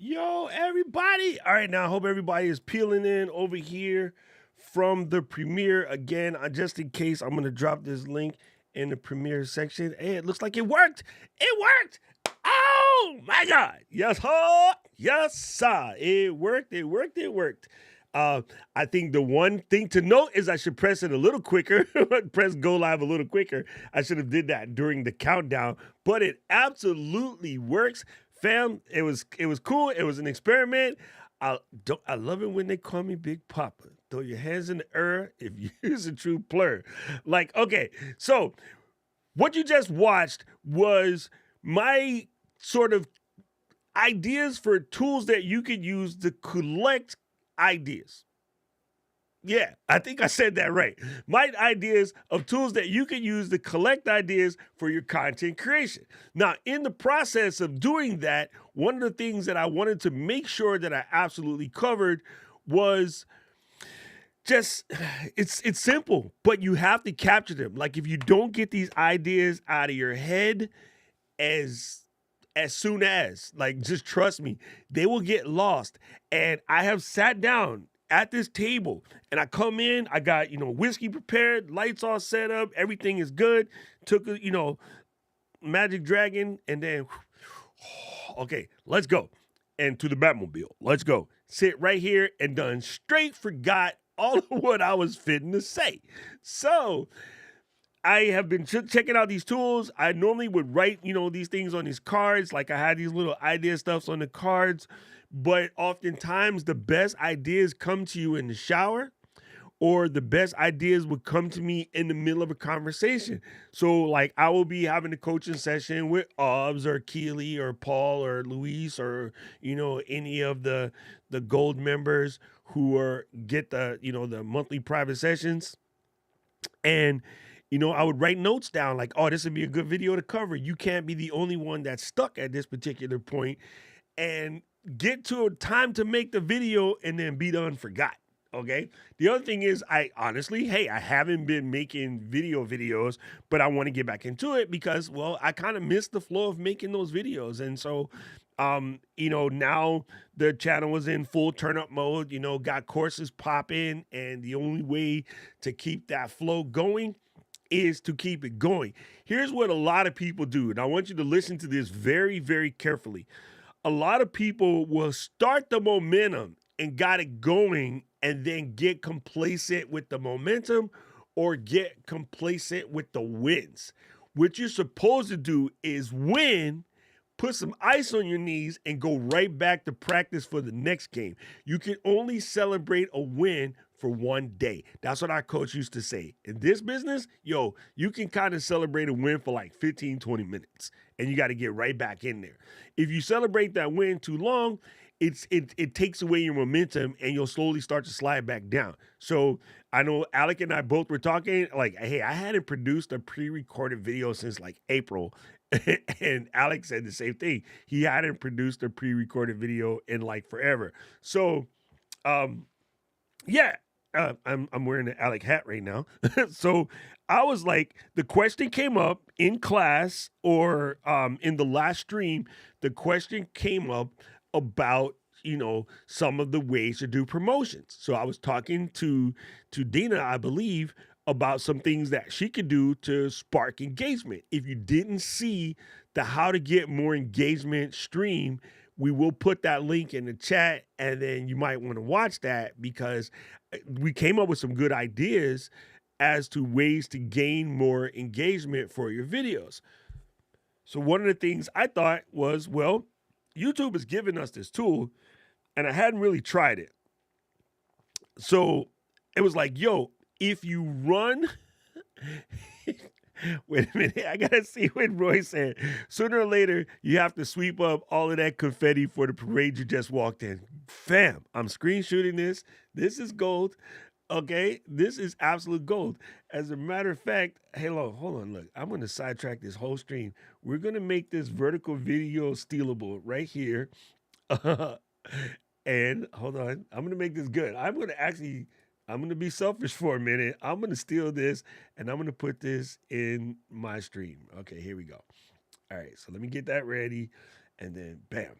Yo, everybody. All right, now I hope everybody is peeling in over here from the premiere. Again, just in case, I'm going to drop this link in the premiere section. Hey, it looks like it worked. It worked. Oh, my God. Yes, huh? Yes, sir. It worked. It worked. It worked. Uh, I think the one thing to note is I should press it a little quicker, press go live a little quicker. I should have did that during the countdown, but it absolutely works. Fam, it was cool. It was an experiment. I love it when they call me Big Papa. Throw your hands in the air if you use a true plur. Like, okay, so what you just watched was my sort of ideas for tools that you could use to collect ideas. Yeah, I think I said that right. My ideas of tools that you can use to collect ideas for your content creation. Now, in the process of doing that, one of the things that I wanted to make sure that I absolutely covered was just it's simple, but you have to capture them. Like if you don't get these ideas out of your head as soon as, like, just trust me, they will get lost. And I have sat down at this table and I come in, I got, whiskey prepared, lights all set up, everything is good. Took a, Magic Dragon, and then okay, let's go. And to the Batmobile. Let's go. Sit right here and done straight forgot all of what I was fitting to say. So I have been checking out these tools. I normally would write, these things on these cards. Like I had these little idea stuffs on the cards, but oftentimes the best ideas come to you in the shower, or the best ideas would come to me in the middle of a conversation. So like I will be having a coaching session with Obbs or Keely or Paul or Luis or, any of the gold members who are get the monthly private sessions. And I would write notes down like, oh, this would be a good video to cover. You can't be the only one that's stuck at this particular point, and get to a time to make the video and then be done forgot. Okay. The other thing is, I honestly, hey, I haven't been making videos, but I want to get back into it because, well, I kind of missed the flow of making those videos. And so, now the channel was in full turn up mode, got courses popping. And the only way to keep that flow going is to keep it going. Here's what a lot of people do. And I want you to listen to this very, very carefully. A lot of people will start the momentum and got it going and then get complacent with the momentum or get complacent with the wins. What you're supposed to do is win, put some ice on your knees, and go right back to practice for the next game. You can only celebrate a win for one day. That's what our coach used to say. In this business, you can kind of celebrate a win for like 15, 20 minutes, and you got to get right back in there. If you celebrate that win too long, it takes away your momentum and you'll slowly start to slide back down. So I know Alec and I both were talking like, hey, I hadn't produced a pre-recorded video since like April. And Alex said the same thing. He hadn't produced a pre-recorded video in like forever. So, yeah, I'm wearing an Alec hat right now. So I was like, the question came up in class or in the last stream. The question came up about some of the ways to do promotions. So I was talking to Dina, I believe, about some things that she could do to spark engagement. If you didn't see the how to get more engagement stream, we will put that link in the chat, and then you might want to watch that because we came up with some good ideas as to ways to gain more engagement for your videos. So one of the things I thought was, well, YouTube is giving us this tool, and I hadn't really tried it. So it was like, yo, if you run, wait a minute, I gotta see what Roy said. Sooner or later, you have to sweep up all of that confetti for the parade you just walked in. Fam, I'm screenshooting this. This is gold. Okay, this is absolute gold. As a matter of fact, hello, hold on, look, I'm gonna sidetrack this whole stream. We're gonna make this vertical video stealable right here. And hold on, I'm gonna make this good. I'm gonna be selfish for a minute. I'm gonna steal this and I'm gonna put this in my stream. Okay, here we go. All right, so let me get that ready, and then bam.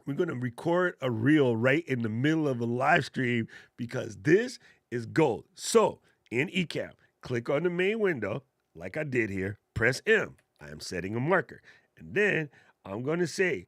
We're going to record a reel right in the middle of a live stream because this is gold. So in Ecamm, click on the main window like I did here, press M. I am setting a marker. And then I'm going to say,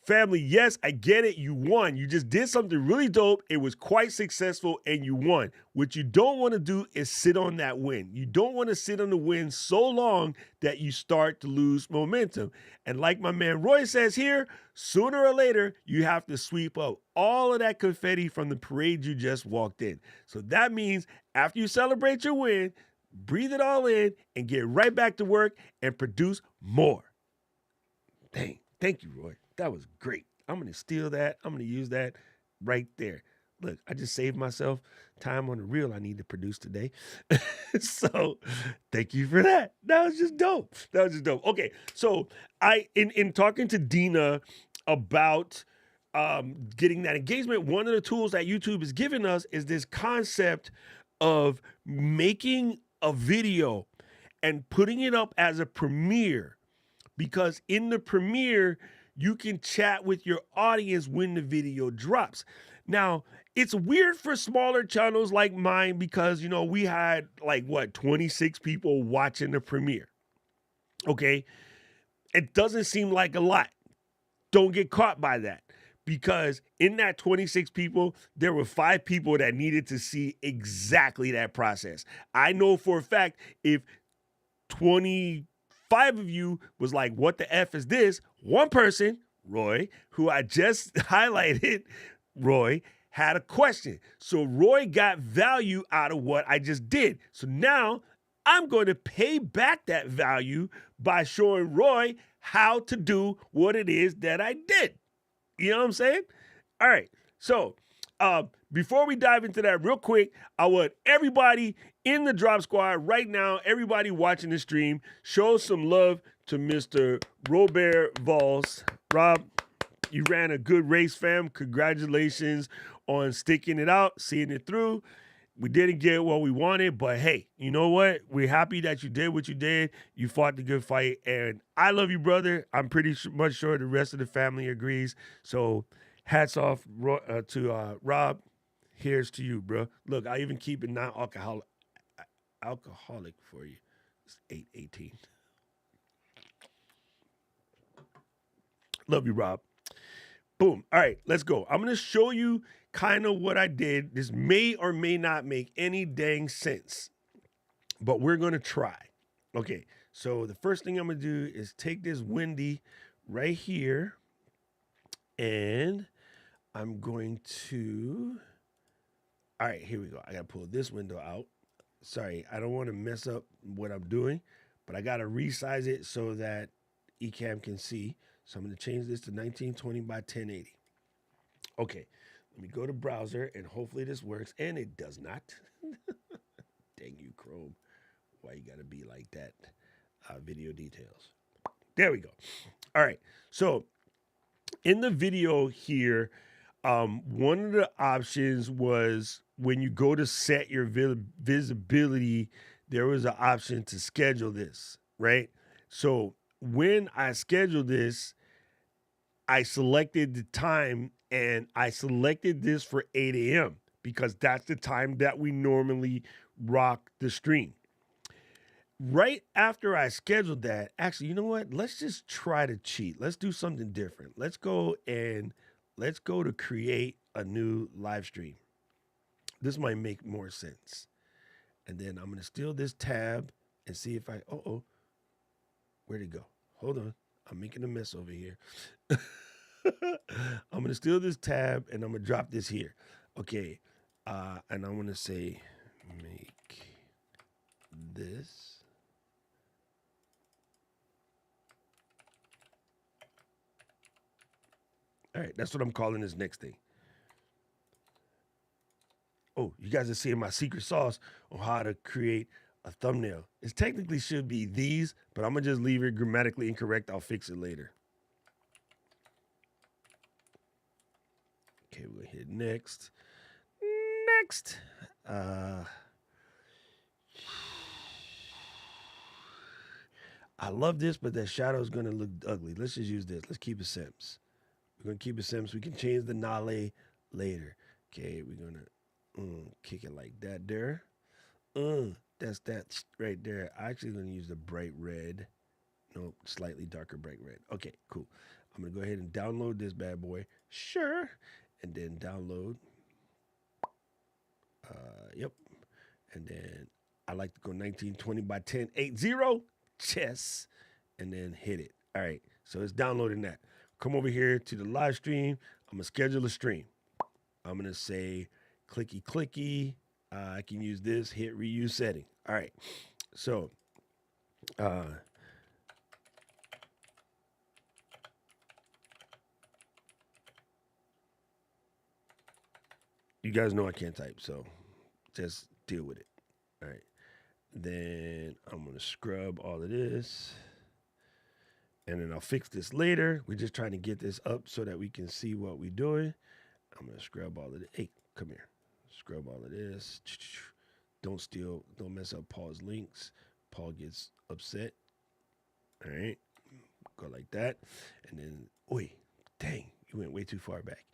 family, yes, I get it. You won. You just did something really dope. It was quite successful and you won. What you don't want to do is sit on that win. You don't want to sit on the win so long that you start to lose momentum. And like my man Roy says here, sooner or later, you have to sweep up all of that confetti from the parade you just walked in. So that means after you celebrate your win, breathe it all in and get right back to work and produce more. Dang. Thank you, Roy. That was great. I'm going to steal that. I'm going to use that right there. Look, I just saved myself time on the reel I need to produce today. So thank you for that. That was just dope. Okay, so in talking to Dina about getting that engagement, one of the tools that YouTube is giving us is this concept of making a video and putting it up as a premiere. Because in the premiere, you can chat with your audience when the video drops. Now, it's weird for smaller channels like mine because, we had 26 people watching the premiere. Okay? It doesn't seem like a lot. Don't get caught by that. Because in that 26 people, there were 5 people that needed to see exactly that process. I know for a fact if 25 of you was like, what the F is this? One person, Roy, who I just highlighted, Roy, had a question. So Roy got value out of what I just did. So now I'm going to pay back that value by showing Roy how to do what it is that I did. You know what I'm saying? All right. So before we dive into that real quick, I want everybody in the Drop Squad right now, everybody watching the stream, show some love to Mr. Robert Valls. Rob, you ran a good race, fam. Congratulations on sticking it out, seeing it through. We didn't get what we wanted, but hey, you know what? We're happy that you did what you did. You fought the good fight, and I love you, brother. I'm pretty much sure the rest of the family agrees. So hats off to Rob. Here's to you, bro. Look, I even keep it non-alcoholic for you. It's 8:18. Love you, Rob. Boom. All right, let's go. I'm going to show you kind of what I did. This may or may not make any dang sense, but we're going to try. Okay, so the first thing I'm going to do is take this Wendy right here, and I'm going to... All right, here we go. I got to pull this window out. Sorry, I don't want to mess up what I'm doing, but I got to resize it so that Ecamm can see. So I'm going to change this to 1920 by 1080. Okay, let me go to browser, and hopefully this works, and it does not. Dang you, Chrome. Why you got to be like that? Video details. There we go. All right, so in the video here, one of the options was when you go to set your visibility, there was an option to schedule this, right? So when I scheduled this, I selected the time and I selected this for 8 a.m. because that's the time that we normally rock the stream. Right after I scheduled that, actually, you know what? Let's just try to cheat. Let's do something different. Let's go to create a new live stream. This might make more sense. And then I'm going to steal this tab and see if where'd it go? Hold on. I'm making a mess over here. I'm going to steal this tab and I'm going to drop this here. Okay. And I'm going to say, make this. All right. That's what I'm calling this next thing. Oh, you guys are seeing my secret sauce on how to create a thumbnail. It technically should be these, but I'm going to just leave it grammatically incorrect. I'll fix it later. Okay, we're going to hit next. Next. I love this, but that shadow is going to look ugly. Let's just use this. Let's keep it Sims. We're gonna keep it simple so we can change the nale later. Okay, we're gonna kick it like that there. That's that right there. I actually gonna use the bright red. No, slightly darker bright red. Okay, cool. I'm gonna go ahead and download this bad boy. Sure. And then download. Yep. And then I like to go 1920 by 1080 chess and then hit it. All right. So it's downloading that. Come over here to the live stream. I'm gonna schedule a stream. I'm gonna say clicky clicky. I can use this, hit reuse setting. All right. So you guys know I can't type, so just deal with it. All right. Then I'm going to scrub all of this. And then I'll fix this later. We're just trying to get this up so that we can see what we're doing. I'm going to scrub all of it. Hey, come here. Scrub all of this. Don't mess up Paul's links. Paul gets upset. All right. Go like that. And then, dang, you went way too far back.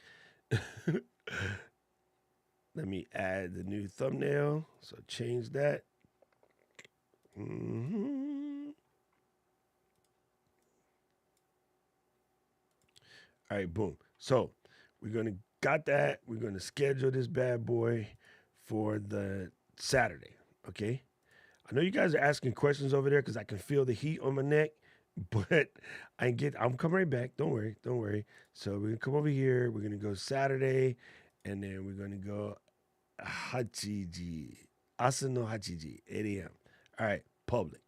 Let me add the new thumbnail. So change that. All right, boom. So we're gonna got that. We're gonna schedule this bad boy for the Saturday. Okay. I know you guys are asking questions over there because I can feel the heat on my neck, but I'm coming right back. Don't worry. So we're gonna come over here. We're gonna go Saturday, and then we're gonna go Hachiji. Asano Hachiji, 8 a.m. All right, public.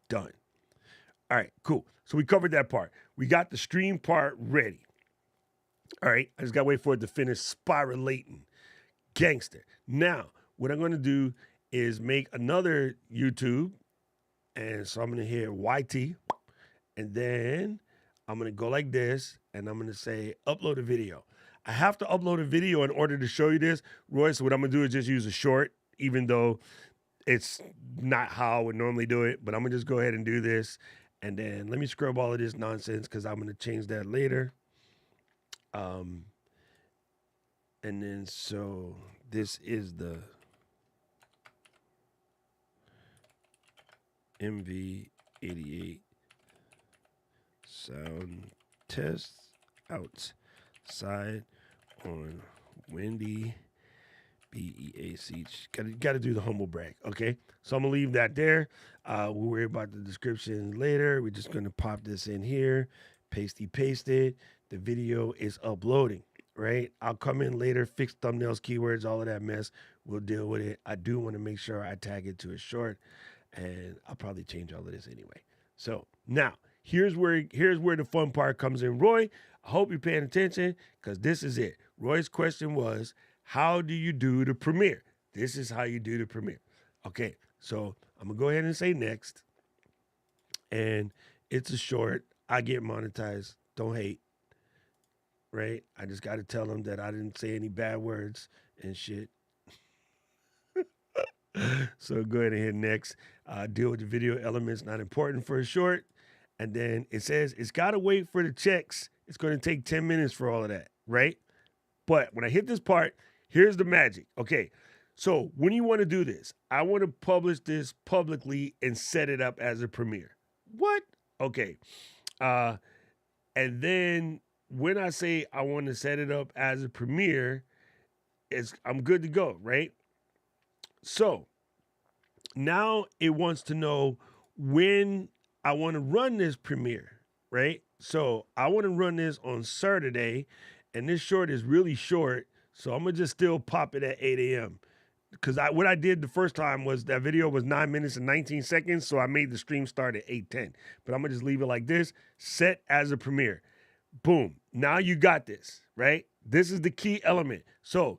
Done. All right, cool. So we covered that part. We got the stream part ready. All right, I just got to wait for it to finish spiralating. Gangster. Now, what I'm going to do is make another YouTube. And so I'm going to hit YT. And then I'm going to go like this. And I'm going to say upload a video. I have to upload a video in order to show you this, Roy. So what I'm going to do is just use a short, even though it's not how I would normally do it. But I'm going to just go ahead and do this. And then let me scrub all of this nonsense because I'm going to change that later. And then so this is the MV88 sound test outside on windy BEAC. Got to do the humble brag, okay? So I'm gonna leave that there. We'll worry about the description later. We're just gonna pop this in here, paste it. The video is uploading, right? I'll come in later, fix thumbnails, keywords, all of that mess. We'll deal with it. I do want to make sure I tag it to a short, and I'll probably change all of this anyway. So now here's where the fun part comes in. Roy, I hope you're paying attention because this is it. Roy's question was, how do you do the premiere? This is how you do the premiere. Okay, so I'm gonna go ahead and say next. And it's a short. I get monetized. Don't hate. Right? I just got to tell them that I didn't say any bad words and shit. So go ahead and hit next. Deal with the video elements not important for a short. And then it says it's got to wait for the checks. It's going to take 10 minutes for all of that, right? But when I hit this part, here's the magic. Okay, so when you want to do this, I want to publish this publicly and set it up as a premiere. What? Okay. And then when I say I want to set it up as a premiere, I'm good to go, right? So now it wants to know when I want to run this premiere, right? So I want to run this on Saturday, and this short is really short, so I'm going to just still pop it at 8 a.m. Because what I did the first time was that video was 9 minutes and 19 seconds, so I made the stream start at 8:10. But I'm going to just leave it like this, set as a premiere. Boom. Now you got this, right? This is the key element. So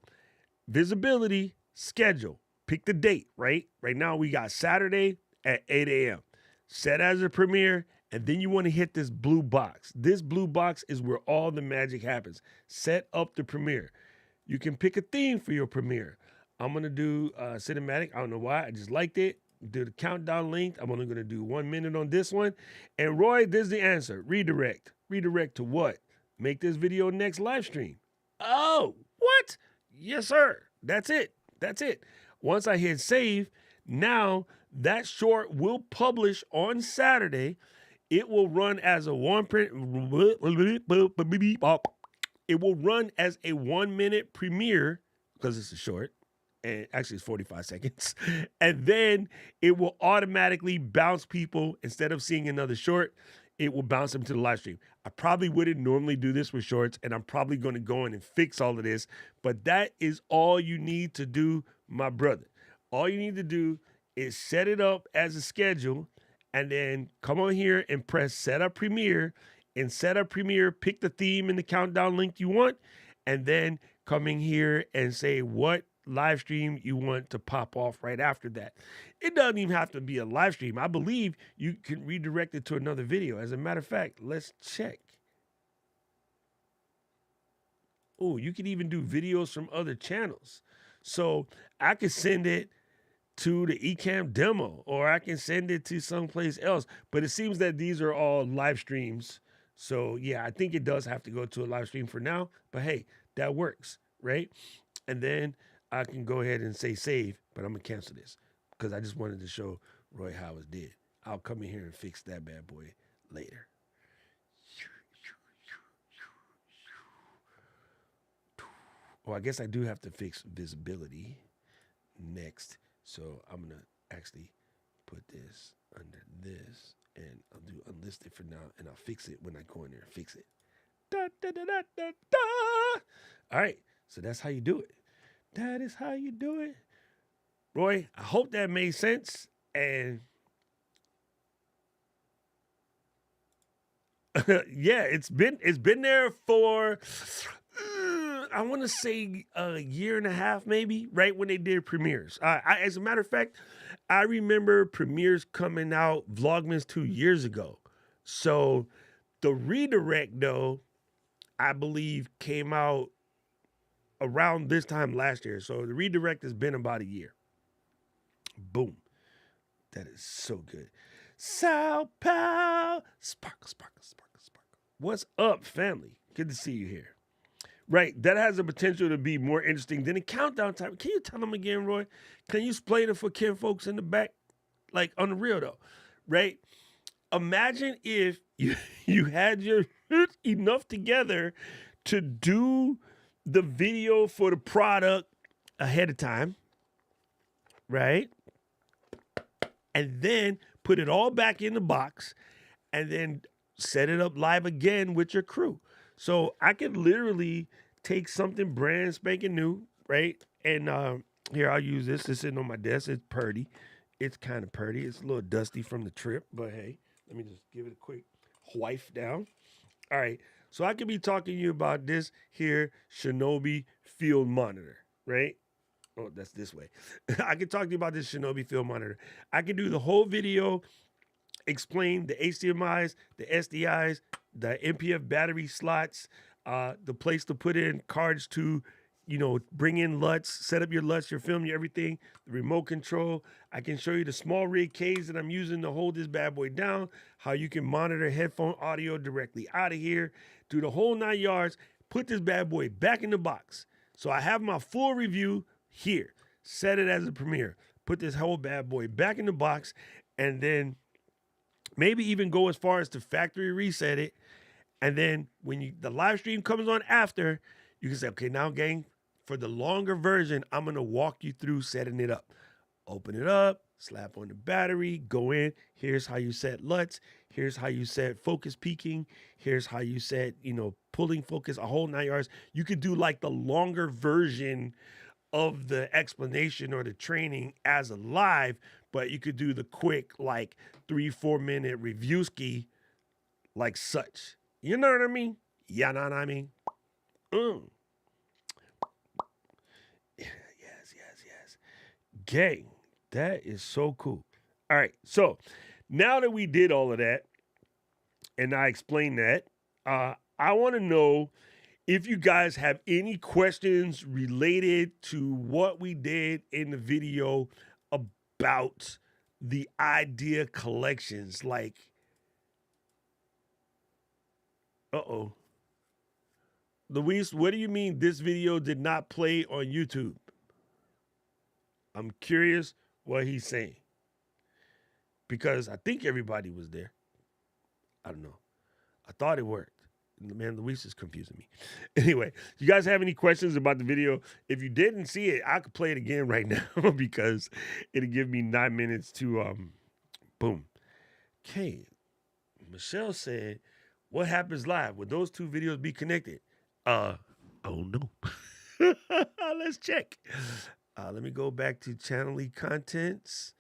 visibility, schedule, pick the date, right? Right now we got Saturday at 8 a.m. Set as a premiere, and then you want to hit this blue box. This blue box is where all the magic happens. Set up the premiere. You can pick a theme for your premiere. I'm going to do cinematic. I don't know why. I just liked it. Do the countdown length. I'm only going to do 1 minute on this one. And Roy, this is the answer. Redirect. Redirect to what? make this video next live stream. Oh, what? Yes, sir. That's it. That's it. Once I hit save, now that short will publish on Saturday. It will run as a it will run as a 1 minute premiere because it's a short, and actually it's 45 seconds. And then it will automatically bounce people. Instead of seeing another short, it will bounce them to the live stream. I probably wouldn't normally do this with shorts, and I'm probably going to go in and fix all of this, but that is all you need to do, my brother. All you need to do is set it up as a schedule, and then come on here and press Setup Premiere. In Setup Premiere, pick the theme and the countdown link you want, and then come in here and say what live stream you want to pop off right after that. It doesn't even have to be a live stream. I believe you can redirect it to another video. As a matter of fact, let's check. Oh, you can even do videos from other channels. So I could send it to the Ecamm demo, or I can send it to someplace else. But it seems that these are all live streams. So yeah, I think it does have to go to a live stream for now. But hey, that works, right? And then I can go ahead and say save, but I'm gonna cancel this because I just wanted to show Roy how it's did. I'll come in here and fix that bad boy later. Oh, I guess I do have to fix visibility next. So I'm gonna actually put this under this, and I'll do unlisted for now, and I'll fix it when I go in there and fix it. Da, da, da, da, da, da. All right, so that's how you do it. That is how you do it. Roy, I hope that made sense. And yeah, it's been there for I want to say a year and a half, maybe, right when they did premieres. As a matter of fact, I remember premieres coming out Vlogmas 2 years ago. So the redirect, though, I believe came out around this time last year. So the redirect has been about a year. Boom. That is so good. Sao Pao. Sparkle, sparkle, sparkle, sparkle. What's up, family? Good to see you here. Right, that has the potential to be more interesting than a countdown time. Can you tell them again, Roy? Can you explain it for Ken folks in the back? Like, on the real, though, right? Imagine if you had your enough together to do the video for the product ahead of time, right? And then put it all back in the box and then set it up live again with your crew. So I could literally take something brand spanking new, right? And here, I'll use this. It's sitting on my desk. It's purdy. It's kind of purdy. It's a little dusty from the trip, but hey, let me just give it a quick wipe down. All right, so I could be talking to you about this here Shinobi Field Monitor, right? Oh, that's this way. I could talk to you about this Shinobi Field Monitor. I could do the whole video, explain the HDMIs, the SDIs, the MPF battery slots, the place to put in cards to, bring in LUTs, set up your LUTs, your film, your everything, the remote control. I can show you the small rig case that I'm using to hold this bad boy down, how you can monitor headphone audio directly out of here, do the whole 9 yards, put this bad boy back in the box. So I have my full review here, set it as a premiere, put this whole bad boy back in the box, and then maybe even go as far as to factory reset it. And then when the live stream comes on after, you can say, okay, now gang, for the longer version, I'm going to walk you through setting it up. Open it up, slap on the battery, go in. Here's how you set LUTs. Here's how you set focus peaking. Here's how you set, pulling focus, a whole 9 yards. You could do like the longer version of the explanation or the training as a live, but you could do the quick, like 3-4 minute review ski like such. You know what I mean? You know what I mean? Yes. Gang, that is so cool. All right, so now that we did all of that and I explained that, I want to know if you guys have any questions related to what we did in the video about the idea collections. Like, uh-oh. Luis, what do you mean this video did not play on YouTube? I'm curious what he's saying. Because I think everybody was there. I don't know. I thought it worked. Man, Luis is confusing me. Anyway, you guys have any questions about the video? If you didn't see it, I could play it again right now because it'll give me 9 minutes to boom. Okay. Michelle said, what happens live? Would those two videos be connected? I don't know. Let's check. Let me go back to Channel-E Contents.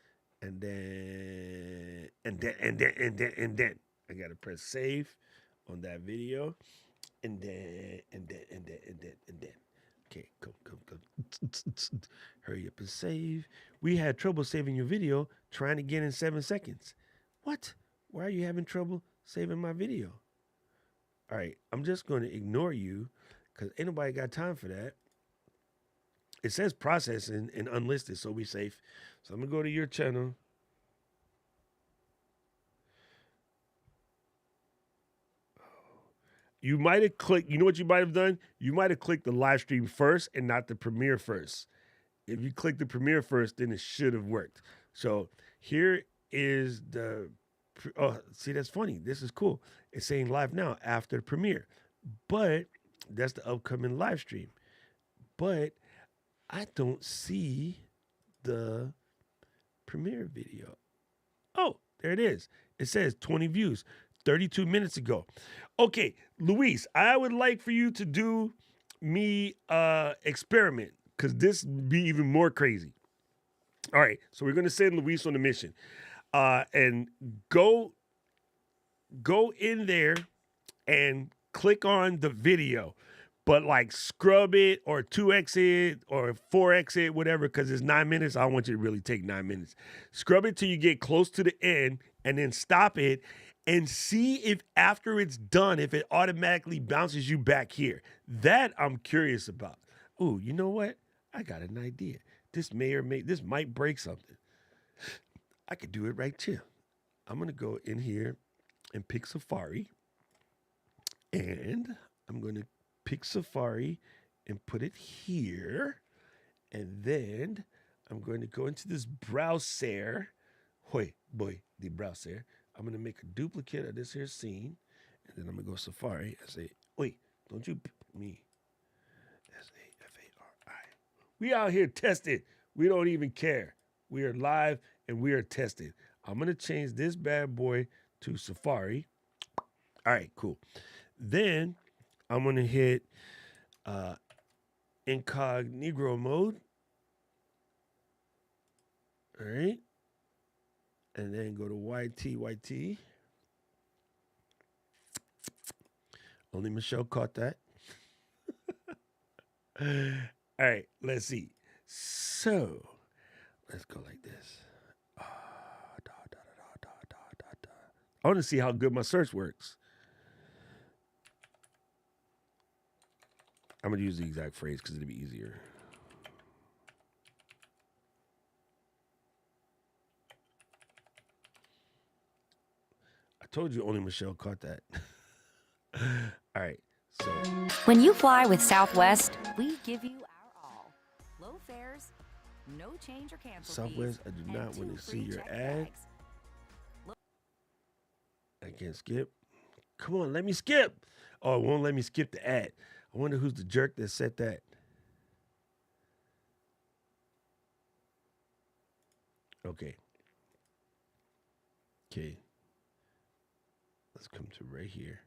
And then I gotta press save on that video, and then. Okay, come. Hurry up and save. We had trouble saving your video. Trying again in 7 seconds. What? Why are you having trouble saving my video? All right, I'm just going to ignore you because ain't nobody got time for that. It says processing and unlisted, so we safe. So I'm gonna go to your channel. You might have clicked, you know what you might have done? You might have clicked the live stream first and not the premiere first. If you click the premiere first, then it should have worked. So here is the, oh, see, that's funny. This is cool. It's saying live now after the premiere, but that's the upcoming live stream. But I don't see the premiere video. Oh, there it is. It says 20 views. 32 minutes ago. Okay, Luis, I would like for you to do me experiment because this would be even more crazy. All right, so we're going to send Luis on a mission and go in there and click on the video, but like scrub it or 2x it or 4x it, whatever, because it's 9 minutes. I don't want you to really take 9 minutes. Scrub it till you get close to the end and then stop it. And see if after it's done, if it automatically bounces you back here. That I'm curious about. Ooh, you know what? I got an idea. This might break something. I could do it right here. I'm going to go in here and pick Safari. And I'm going to pick Safari and put it here. And then I'm going to go into this browser. The browser. I'm going to make a duplicate of this here scene. And then I'm going to go Safari and say, wait, don't you pick me. Safari. We out here tested. We don't even care. We are live and we are tested. I'm going to change this bad boy to Safari. All right, cool. Then I'm going to hit incognito mode. All right. And then go to YT. Only Michelle caught that. All right, let's see. So, let's go like this. I want to see how good my search works. I'm going to use the exact phrase because it'll be easier. Told you only Michelle caught that. All right, so. When you fly with Southwest, we give you our all. Low fares, no change or cancel Southwest, fees, I do not want to see your ad. I can't skip. Come on, let me skip. Oh, it won't let me skip the ad. I wonder who's the jerk that said that. Okay. Let's come to right here.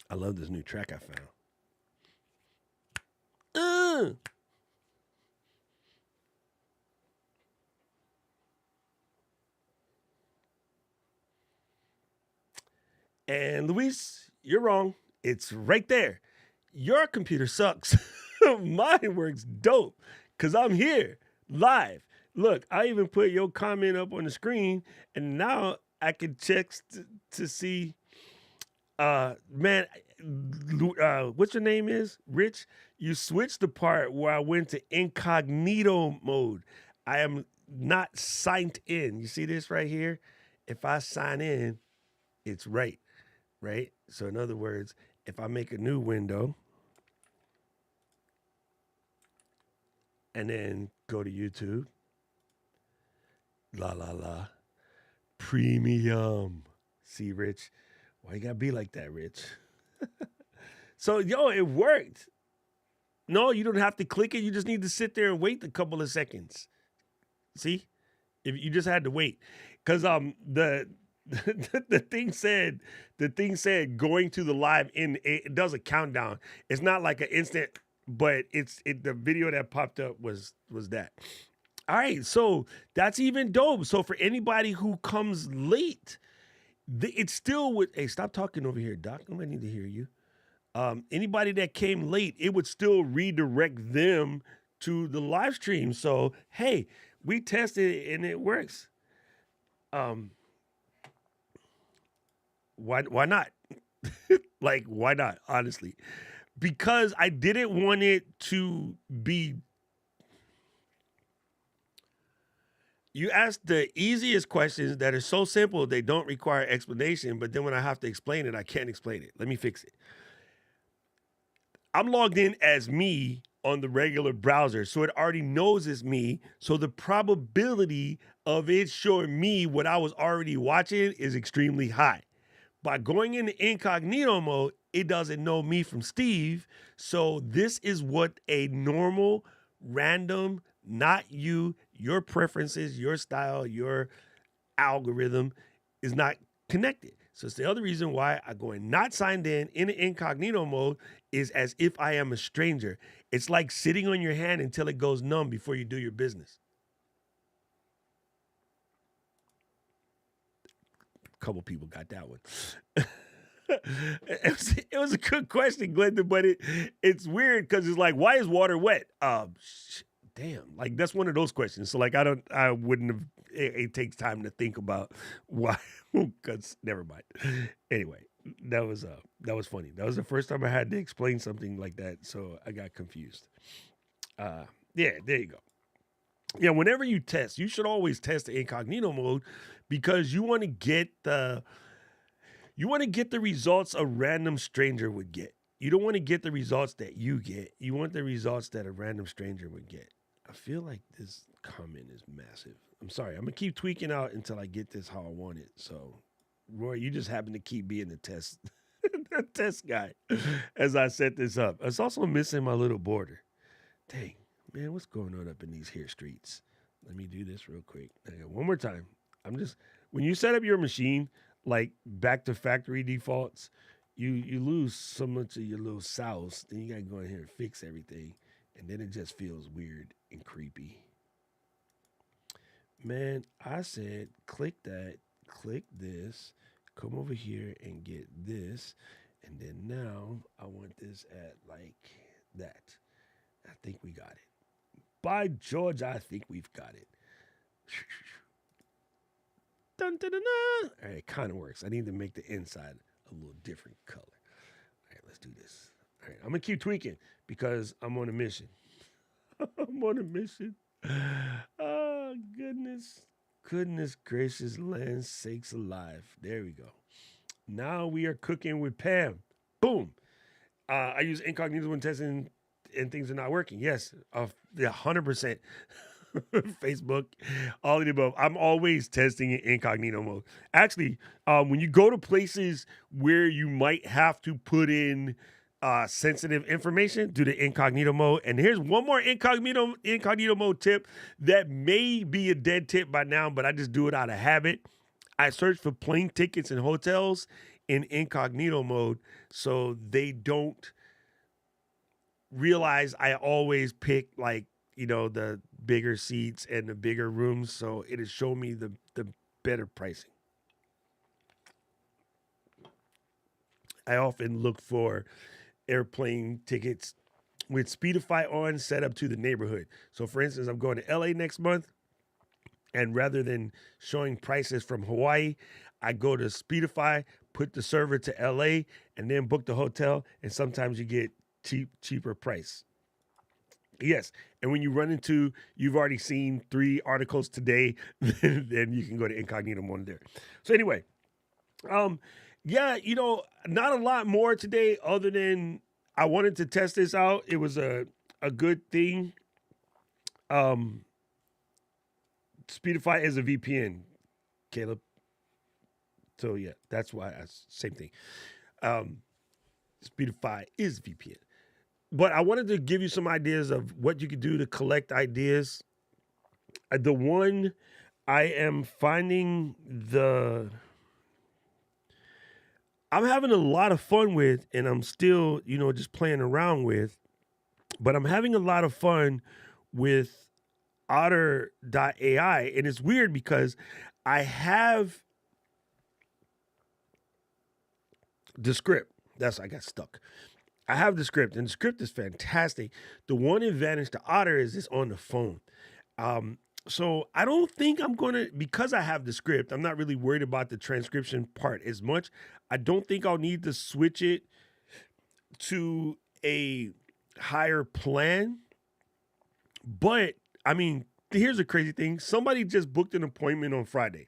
I love this new track I found. And Luis, you're wrong. It's right there. Your computer sucks. Mine works dope because I'm here live. Look, I even put your comment up on the screen, and now I can check to see. Man, what's your name is Rich? You switched the part where I went to incognito mode. I am not signed in. You see this right here? If I sign in, it's right? So in other words, if I make a new window and then go to YouTube, la la la, premium. See, Rich, why you gotta be like that, Rich? So, yo, it worked. No, you don't have to click it. You just need to sit there and wait a couple of seconds. See, if you just had to wait, because the thing said going to the live in, it does a countdown. It's not like an instant, but the video that popped up was that. All right, so that's even dope. So for anybody who comes late, it's still would. Hey, stop talking over here, Doc. Nobody need to hear you. Anybody that came late, it would still redirect them to the live stream. So hey, we tested it and it works. Why not? Like, why not? Honestly, because I didn't want it to be. You ask the easiest questions that are so simple they don't require explanation, but then when I have to explain it, I can't explain it. Let me fix it. I'm logged in as me on the regular browser, so it already knows it's me. So the probability of it showing me what I was already watching is extremely high. By going into incognito mode, it doesn't know me from Steve. So this is what a normal, random, not you, your preferences, your style, your algorithm is not connected. So it's the other reason why I go in not signed in incognito mode is as if I am a stranger. It's like sitting on your hand until it goes numb before you do your business. A couple people got that one. It was a good question, Glenda, but it's weird because it's like, why is water wet? Damn, like that's one of those questions. So like I wouldn't have. It takes time to think about why. Because never mind. Anyway, that was funny. That was the first time I had to explain something like that, so I got confused. Yeah, there you go. Yeah, whenever you test, you should always test the incognito mode because you want to get the results a random stranger would get. You don't want to get the results that you get. You want the results that a random stranger would get. I feel like this comment is massive. I'm sorry. I'm going to keep tweaking out until I get this how I want it. So, Roy, you just happen to keep being the test the test guy as I set this up. It's also missing my little border. Dang, man, what's going on up in these here streets? Let me do this real quick. One more time. When you set up your machine, like back to factory defaults, you lose so much of your little sauce. Then you got to go in here and fix everything. And then it just feels weird and creepy. Man, I said, click that, click this, come over here and get this. And then now I want this at like that. I think we got it. By George, I think we've got it. Dun, dun, dun, dun. All right, it kind of works. I need to make the inside a little different color. All right, let's do this. All right, I'm going to keep tweaking because I'm on a mission. I'm on a mission. Oh, goodness. Goodness gracious, land sakes alive. There we go. Now we are cooking with Pam. Boom. I use incognito when testing and things are not working. Yes, 100%. Facebook, all of the above. I'm always testing in incognito mode. Actually, when you go to places where you might have to put in sensitive information, do the incognito mode. And here's one more incognito mode tip that may be a dead tip by now, but I just do it out of habit. I search for plane tickets and hotels in incognito mode so they don't realize I always pick like, the bigger seats and the bigger rooms. So it'll show me the better pricing. I often look for airplane tickets with Speedify on set up to the neighborhood. So for instance, I'm going to LA next month. And rather than showing prices from Hawaii, I go to Speedify, put the server to LA, and then book the hotel. And sometimes you get cheaper price. Yes. And when you run into, you've already seen 3 articles today, then you can go to Incognito One there. So anyway, um, yeah, not a lot more today other than I wanted to test this out. It was a good thing. Um, Speedify is a VPN, Caleb. So yeah, that's why same thing. Um, Speedify is VPN. But I wanted to give you some ideas of what you could do to collect ideas. The one I am finding I'm having a lot of fun with, and I'm still, just playing around with, but I'm having a lot of fun with Otter.ai. And it's weird because I have the script. I got stuck. I have the script, and the script is fantastic. The one advantage to Otter is it's on the phone. So I don't think I'm going to, because I have the script, I'm not really worried about the transcription part as much. I don't think I'll need to switch it to a higher plan. But, I mean, here's a crazy thing. Somebody just booked an appointment on Friday.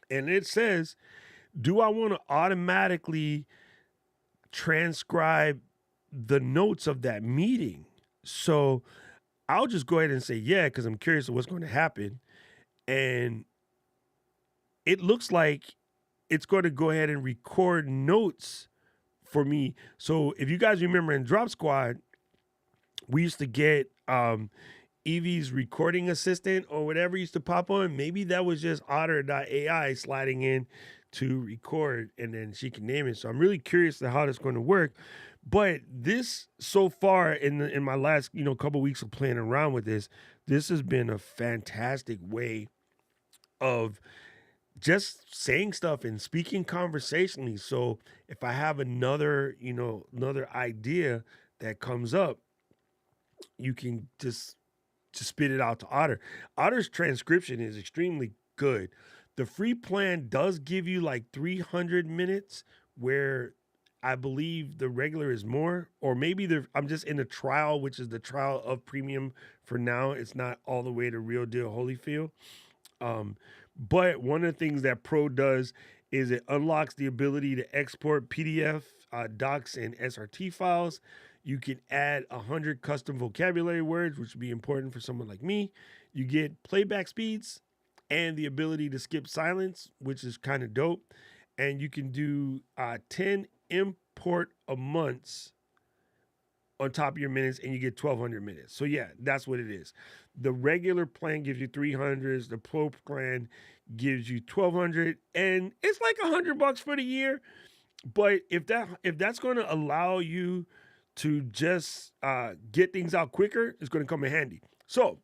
And it says, do I want to automatically transcribe the notes of that meeting? So I'll just go ahead and say, yeah, because I'm curious of what's going to happen. And it looks like it's going to go ahead and record notes for me. So if you guys remember in Drop Squad, we used to get Evie's recording assistant or whatever used to pop on. Maybe that was just Otter.ai sliding in to record, and then she can name it. So I'm really curious to how that's going to work. But this, so far in my last couple weeks of playing around with this has been a fantastic way of just saying stuff and speaking conversationally. So if I have another idea that comes up, you can just spit it out to Otter. Otter's transcription is extremely good. The free plan does give you like 300 minutes, where I believe the regular is more, or maybe I'm just in a trial, which is the trial of premium for now. It's not all the way to Real Deal Holyfield. But one of the things that Pro does is it unlocks the ability to export PDF, docs, and SRT files. You can add 100 custom vocabulary words, which would be important for someone like me. You get playback speeds and the ability to skip silence, which is kind of dope. And you can do 10 import a month on top of your minutes, and you get 1,200 minutes. So yeah, that's what it is. The regular plan gives you 300s. The Pro plan gives you 1,200, and it's like $100 for the year. But if that's going to allow you to just get things out quicker, it's going to come in handy. So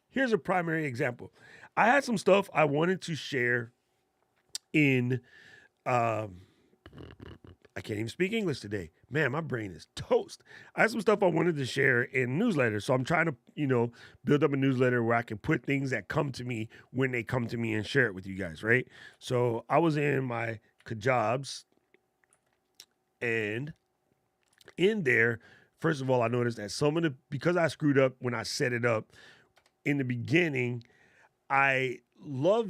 here's a primary example. I had some stuff I wanted to share in, I can't even speak English today. Man, my brain is toast. I had some stuff I wanted to share in newsletters. So I'm trying to, build up a newsletter where I can put things that come to me when they come to me and share it with you guys, right? So I was in my Kajabs, and in there, first of all, I noticed that because I screwed up when I set it up in the beginning, I love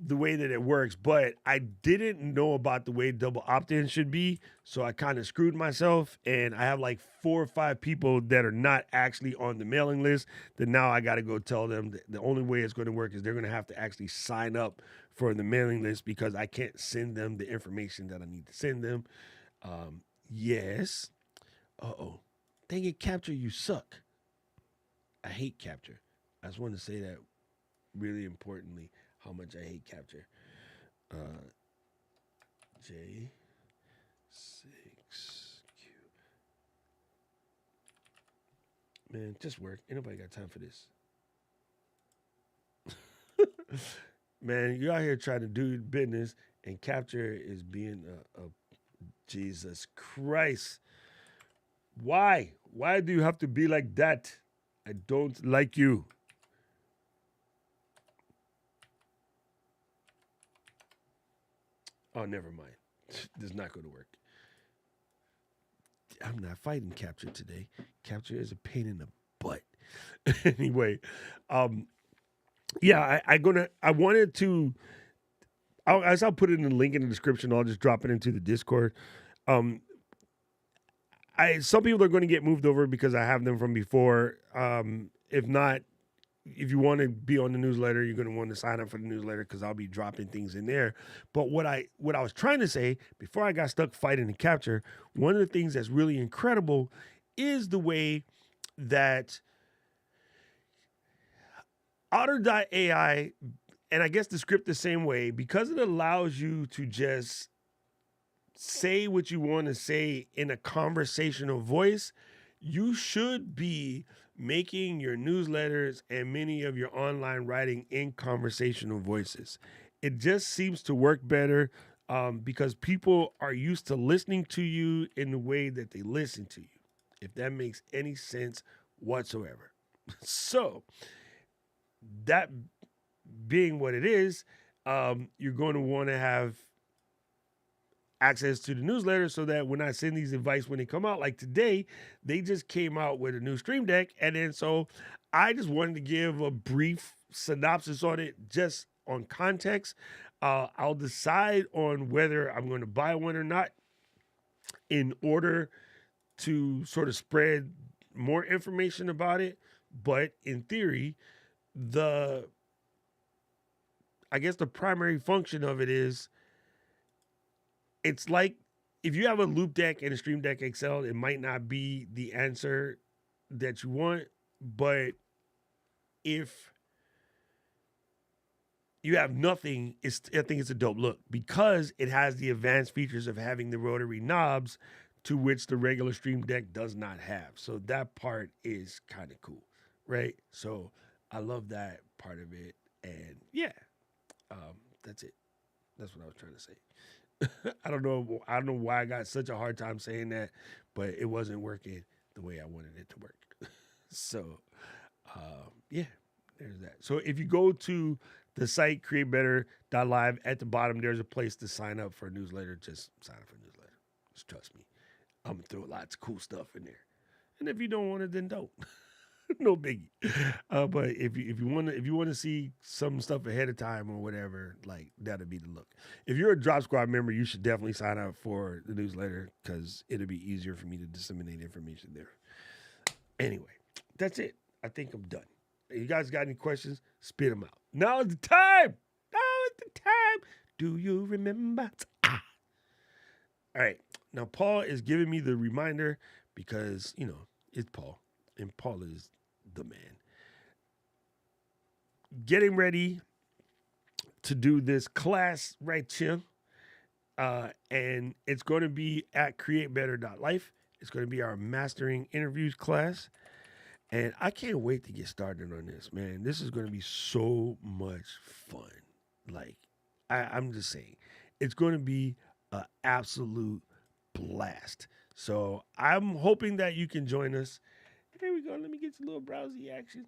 the way that it works, but I didn't know about the way double opt-in should be, so I kind of screwed myself, and I have like 4 or 5 people that are not actually on the mailing list that now I got to go tell them that the only way it's going to work is they're going to have to actually sign up for the mailing list, because I can't send them the information that I need to send them. Yes. Uh-oh. Dang it, Capture, you suck. I hate Capture. I just wanted to say that really importantly, how much I hate Capture. J6Q. Man, just work. Ain't nobody got time for this. Man, you out here trying to do business, and Capture is being a Jesus Christ. Why? Why do you have to be like that? I don't like you. Oh, never mind. This is not going to work. I'm not fighting Capture today. Capture is a pain in the butt. Anyway, um, yeah, I wanted to. I'll put it in the link in the description. I'll just drop it into the Discord. Um, some people are going to get moved over because I have them from before. If not, if you want to be on the newsletter, you're going to want to sign up for the newsletter because I'll be dropping things in there. But what I was trying to say before I got stuck fighting the Capture, one of the things that's really incredible is the way that Otter.ai, and I guess the script the same way, because it allows you to just say what you want to say in a conversational voice, you should be making your newsletters and many of your online writing in conversational voices. It just seems to work better because people are used to listening to you in the way that they listen to you, if that makes any sense whatsoever. So, that being what it is, you're going to want to have access to the newsletter so that when I send these advice when they come out, like today, they just came out with a new Stream Deck. And then so I just wanted to give a brief synopsis on it, just on context. I'll decide on whether I'm going to buy one or not in order to sort of spread more information about it. But in theory, I guess the primary function of it is, it's like if you have a Loop Deck and a Stream Deck XL, it might not be the answer that you want. But if you have nothing, I think it's a dope look because it has the advanced features of having the rotary knobs to which the regular Stream Deck does not have. So that part is kind of cool, right? So I love that part of it. And yeah, that's it. That's what I was trying to say. I don't know why I got such a hard time saying that, but it wasn't working the way I wanted it to work. So, yeah, there's that. So if you go to the site createbetter.live, at the bottom, there's a place to sign up for a newsletter. Just sign up for a newsletter. Just trust me. I'm gonna throw lots of cool stuff in there. And if you don't want it, then don't. No biggie. But if you want to see some stuff ahead of time or whatever, like that'll be the look. If you're a Drop Squad member, you should definitely sign up for the newsletter because it'll be easier for me to disseminate information there. Anyway, that's it. I think I'm done. If you guys got any questions, spit them out. Now is the time. Now is the time. Do you remember? All right. Now Paul is giving me the reminder because it's Paul. And Paul is the man. Getting ready to do this class right here. And it's going to be at createbetter.life. It's going to be our mastering interviews class. And I can't wait to get started on this, man. This is going to be so much fun. Like, I'm just saying, it's going to be an absolute blast. So I'm hoping that you can join us. There we go. Let me get a little browsy action.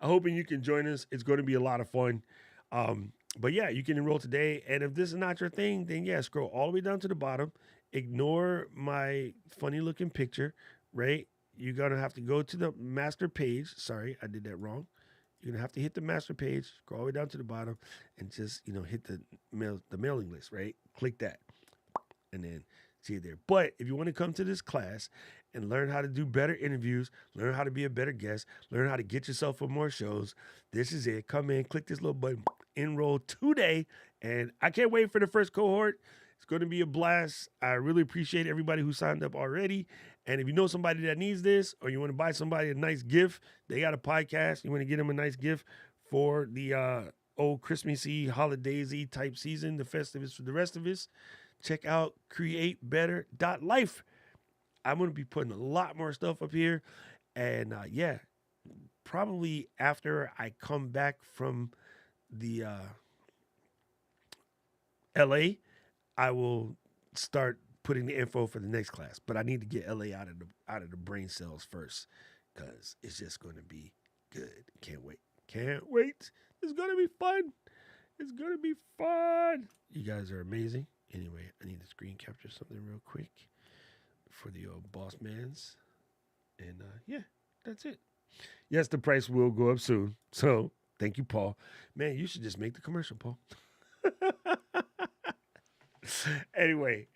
I'm hoping you can join us. It's going to be a lot of fun. But yeah, you can enroll today. And if this is not your thing, then yeah, scroll all the way down to the bottom. Ignore my funny looking picture, right? You're going to have to go to the master page. Sorry, I did that wrong. You're going to have to hit the master page, scroll all the way down to the bottom, and just, hit the mailing list, right? Click that. And then see it there. But if you want to come to this class and learn how to do better interviews, learn how to be a better guest, learn how to get yourself on more shows, this is it. Come in, click this little button, enroll today. And I can't wait for the first cohort. It's going to be a blast. I really appreciate everybody who signed up already. And if you know somebody that needs this, or you want to buy somebody a nice gift, they got a podcast, you want to get them a nice gift for the old Christmassy, holidaysy type season, the Festivus for the rest of us, check out createbetter.life. I'm going to be putting a lot more stuff up here. And yeah, probably after I come back from the LA, I will start putting the info for the next class. But I need to get LA out of the brain cells first because it's just going to be good. Can't wait. Can't wait. It's going to be fun. It's gonna be fun. You guys are amazing. Anyway, I need to screen capture something real quick for the old boss mans. And yeah, that's it. Yes, the price will go up soon. So thank you, Paul. Man, you should just make the commercial, Paul. Anyway,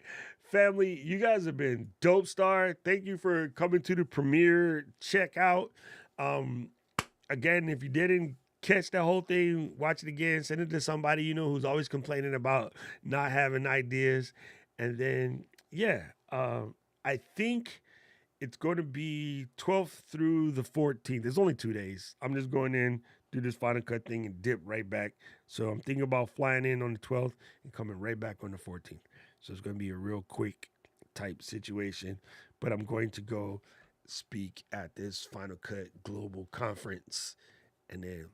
family, you guys have been dope star. Thank you for coming to the premiere. Check out. Again, if you didn't catch that whole thing, watch it again. Send it to somebody you know who's always complaining about not having ideas. And then, yeah, I think it's going to be 12th through the 14th. It's only 2 days. I'm just going in, do this Final Cut thing, and dip right back. So I'm thinking about flying in on the 12th and coming right back on the 14th. So it's going to be a real quick type situation. But I'm going to go speak at this Final Cut Global Conference, and then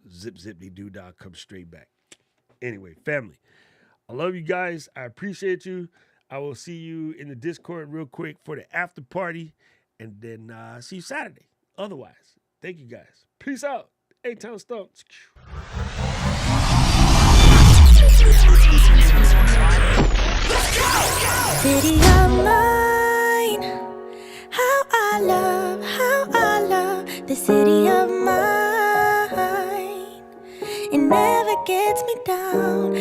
zip-zip-de-doo-dah, come straight back. Anyway, family, I love you guys. I appreciate you. I will see you in the Discord real quick for the after party, and then see you Saturday. Otherwise, thank you guys. Peace out. A-Town Stump. City of mine, how I love the city of mine. It never gets me down.